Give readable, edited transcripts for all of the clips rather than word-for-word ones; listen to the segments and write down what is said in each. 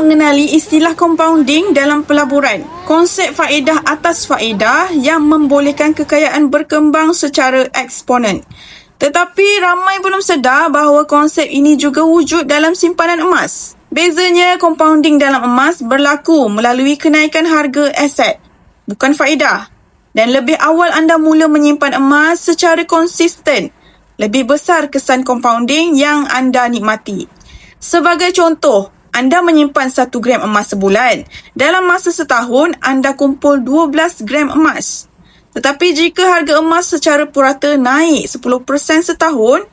mengenali istilah compounding dalam pelaburan. Konsep faedah atas faedah yang membolehkan kekayaan berkembang secara eksponen. Tetapi ramai belum sedar bahawa konsep ini juga wujud dalam simpanan emas. Bezanya, compounding dalam emas berlaku melalui kenaikan harga aset, bukan faedah. Dan lebih awal anda mula menyimpan emas secara konsisten, lebih besar kesan compounding yang anda nikmati. Sebagai contoh, anda menyimpan 1 gram emas sebulan. Dalam masa setahun, anda kumpul 12 gram emas. Tetapi jika harga emas secara purata naik 10% setahun,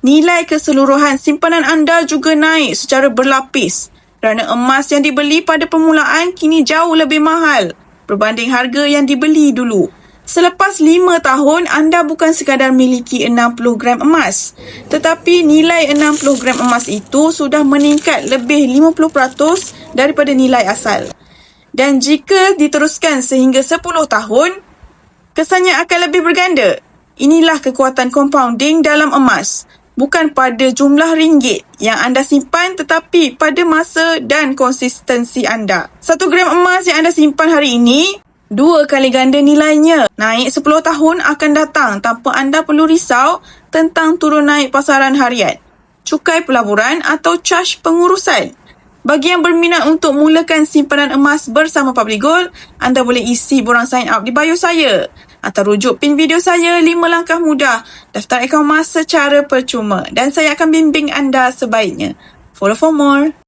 nilai keseluruhan simpanan anda juga naik secara berlapis kerana emas yang dibeli pada permulaan kini jauh lebih mahal berbanding harga yang dibeli dulu. Selepas 5 tahun, anda bukan sekadar miliki 60 gram emas, tetapi nilai 60 gram emas itu sudah meningkat lebih 50% daripada nilai asal. Dan jika diteruskan sehingga 10 tahun, kesannya akan lebih berganda. Inilah kekuatan compounding dalam emas. Bukan pada jumlah ringgit yang anda simpan tetapi pada masa dan konsistensi anda. 1 gram emas yang anda simpan hari ini, 2 kali ganda nilainya. Naik 10 tahun akan datang tanpa anda perlu risau tentang turun naik pasaran harian, cukai pelaburan atau caj pengurusan. Bagi yang berminat untuk mulakan simpanan emas bersama Public Gold, anda boleh isi borang sign up di bio saya atau rujuk pin video saya 5 langkah mudah daftar akaun emas secara percuma dan saya akan bimbing anda sebaiknya. Follow for more.